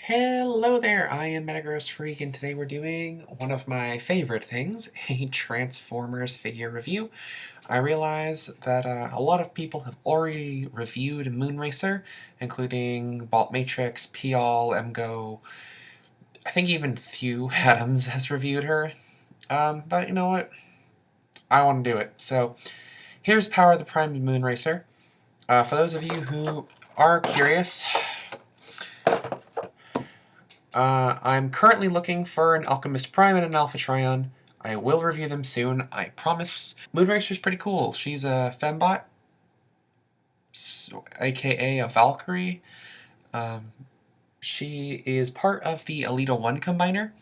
Hello there, I am Metagross Freak, and today we're doing one of my favorite things, a Transformers figure review. I realize that a lot of people have already reviewed Moonracer, including Bolt Matrix, P-All, MGO. I think even Few Adams has reviewed her. But you know what? I want to do it. So here's Power of the Primed Moonracer. For those of you who are curious, I'm currently looking for an Alchemist Prime and an Alpha Trion. I will review them soon, I promise. Moonracer's pretty cool. She's a fembot, aka a Valkyrie. She is part of the Alita 1 combiner.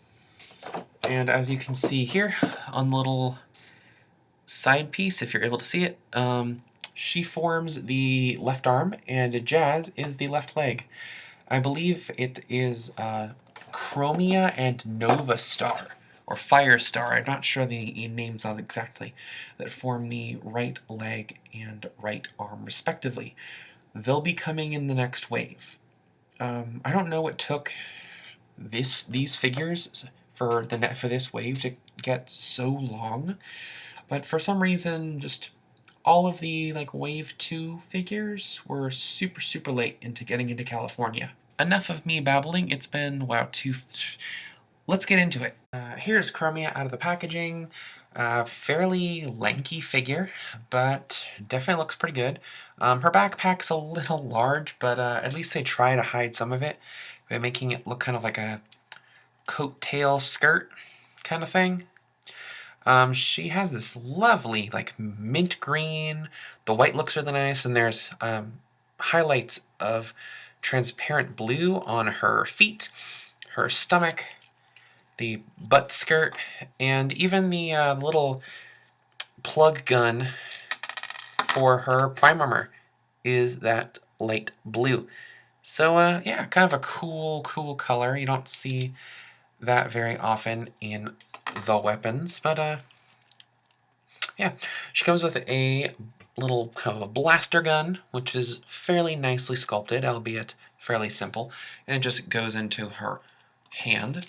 And as you can see here on the little side piece, if you're able to see it, she forms the left arm and Jazz is the left leg. I believe it is Chromia and Nova Star, or Firestar, I'm not sure the names on exactly, that form the right leg and right arm respectively. They'll be coming in the next wave. I don't know what took these figures for this wave to get so long, but for some reason just all of the wave 2 figures were super late into getting into California. Enough of me babbling, it's been, wow, let's get into it. Here's Chromia out of the packaging. Fairly lanky figure, but definitely looks pretty good. Her backpack's a little large, but at least they try to hide some of it by making it look kind of like a coattail skirt kind of thing. She has this lovely, mint green. The white looks really nice, and there's highlights of transparent blue on her feet, her stomach, the butt skirt, and even the little plug gun for her prime armor is that light blue. So yeah, kind of a cool color. You don't see that very often in the weapons, but yeah, she comes with a little kind of a blaster gun, which is fairly nicely sculpted, albeit fairly simple, and it just goes into her hand.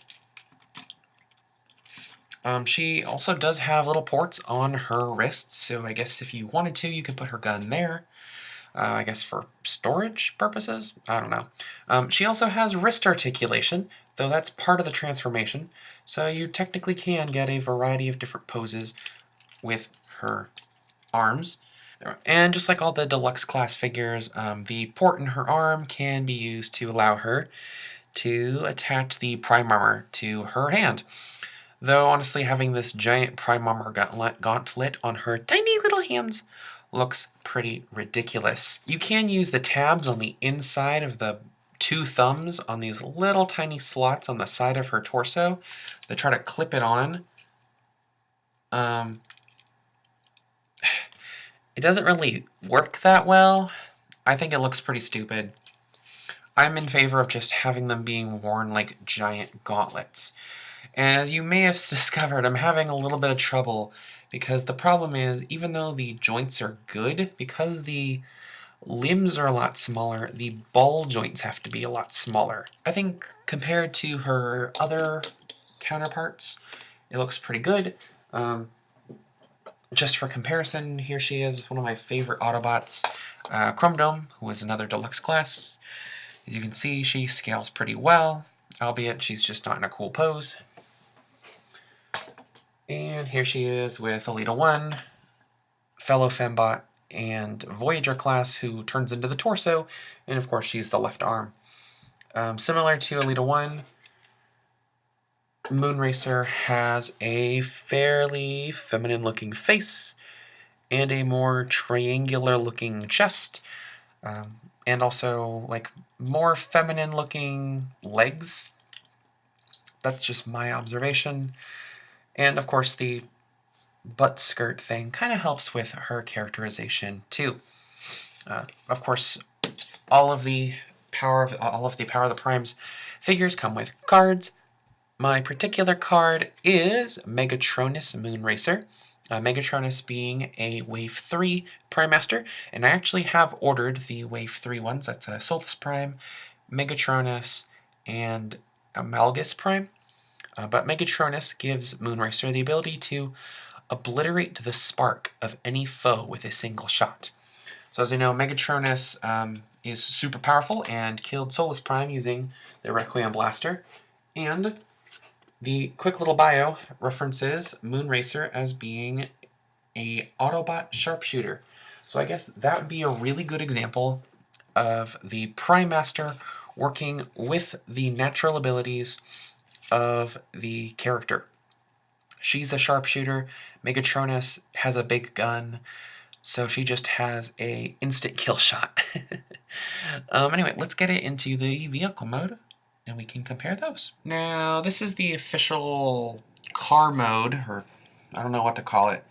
She also does have little ports on her wrists, so I guess if you wanted to, you could put her gun there. I guess for storage purposes? I don't know. She also has wrist articulation, though that's part of the transformation, so you technically can get a variety of different poses with her arms. And just like all the deluxe class figures, the port in her arm can be used to allow her to attach the prime armor to her hand. Though honestly, having this giant prime armor gauntlet on her tiny little hands looks pretty ridiculous. You can use the tabs on the inside of the two thumbs on these little tiny slots on the side of her torso that try to clip it on. It doesn't really work that well. I think it looks pretty stupid. I'm in favor of just having them being worn like giant gauntlets. And as you may have discovered, I'm having a little bit of trouble because the problem is, even though the joints are good, because the limbs are a lot smaller, the ball joints have to be a lot smaller. I think compared to her other counterparts, it looks pretty good. Just for comparison, here she is with one of my favorite Autobots, Chrome Dome, who is another deluxe class. As you can see, she scales pretty well, albeit she's just not in a cool pose. And here she is with Alita 1, fellow Fembot, and Voyager class, who turns into the torso, and of course she's the left arm. Similar to Alita 1, Moonracer has a fairly feminine-looking face and a more triangular-looking chest, and also more feminine-looking legs. That's just my observation. And of course, the butt skirt thing kind of helps with her characterization too. Of course, all of the Power of the Primes figures come with cards. My particular card is Megatronus Moonracer. Megatronus being a Wave 3 Prime Master, and I actually have ordered the Wave 3 ones. That's Solstice Prime, Megatronus, and Amalgus Prime. But Megatronus gives Moonracer the ability to obliterate the spark of any foe with a single shot. So as you know, Megatronus is super powerful and killed Solus Prime using the Requiem Blaster. And the quick little bio references Moonracer as being a Autobot sharpshooter. So I guess that would be a really good example of the Prime Master working with the natural abilities of the character. She's a sharpshooter. Megatronus has a big gun, so she just has a instant kill shot. Anyway, let's get it into the vehicle mode, and we can compare those. Now, this is the official car mode, or I don't know what to call it.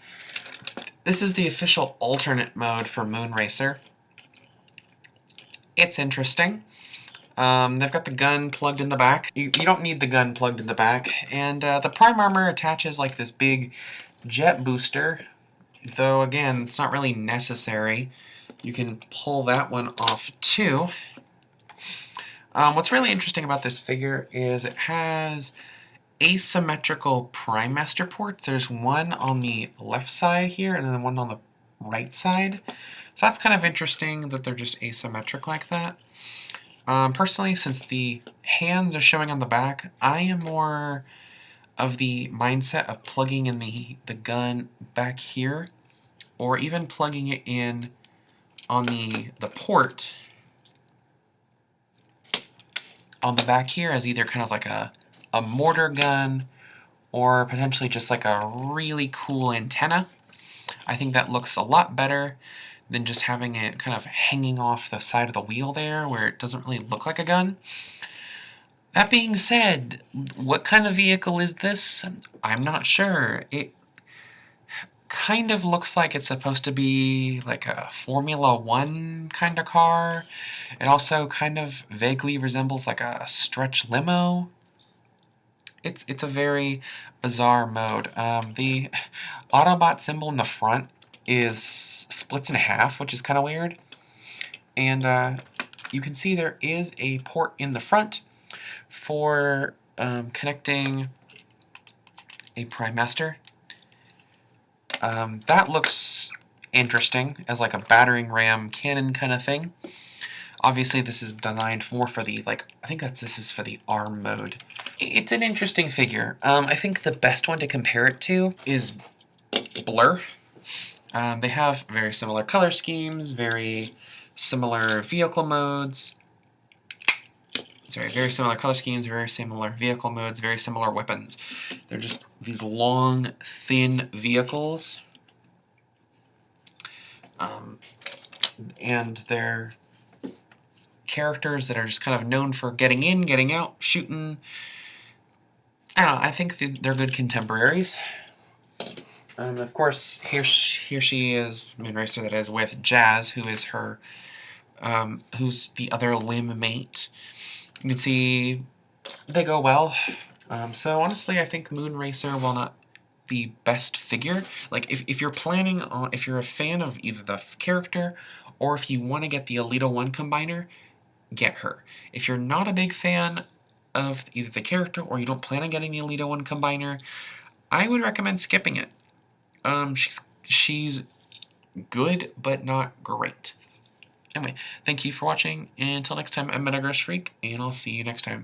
This is the official alternate mode for Moonracer. It's interesting. They've got the gun plugged in the back. You don't need the gun plugged in the back. And the Prime Armor attaches like this big jet booster, though again, it's not really necessary. You can pull that one off too. What's really interesting about this figure is it has asymmetrical Prime Master ports. There's one on the left side here and then one on the right side. So that's kind of interesting that they're just asymmetric like that. Personally, since the hands are showing on the back, I am more of the mindset of plugging in the gun back here, or even plugging it in on the port on the back here as either kind of like a mortar gun or potentially just like a really cool antenna. I think that looks a lot better than just having it kind of hanging off the side of the wheel there where it doesn't really look like a gun. That being said, what kind of vehicle is this? I'm not sure. It kind of looks like it's supposed to be like a Formula One kind of car. It also kind of vaguely resembles like a stretch limo. It's a very bizarre mode. The Autobot symbol in the front splits in half, which is kind of weird. And you can see there is a port in the front for connecting a Prime Master. That looks interesting as like a battering ram cannon kind of thing. Obviously, this is designed more for the, like, I think this is for the ARM mode. It's an interesting figure. I think the best one to compare it to is Blur. They have very similar color schemes, very similar vehicle modes. Sorry, very similar color schemes, very similar vehicle modes, very similar weapons. They're just these long, thin vehicles. And they're characters that are just kind of known for getting in, getting out, shooting. I don't know, I think they're good contemporaries. Of course, here she is, Moonracer, that is with Jazz, who is her, who's the other limb mate. You can see they go well. So honestly, I think Moonracer, while not the best figure, like if you're planning on, if you're a fan of either the character or if you want to get the Alita 1 combiner, get her. If you're not a big fan of either the character or you don't plan on getting the Alita 1 combiner, I would recommend skipping it. She's good, but not great. Anyway, thank you for watching, and until next time, I'm Metagross Freak, and I'll see you next time.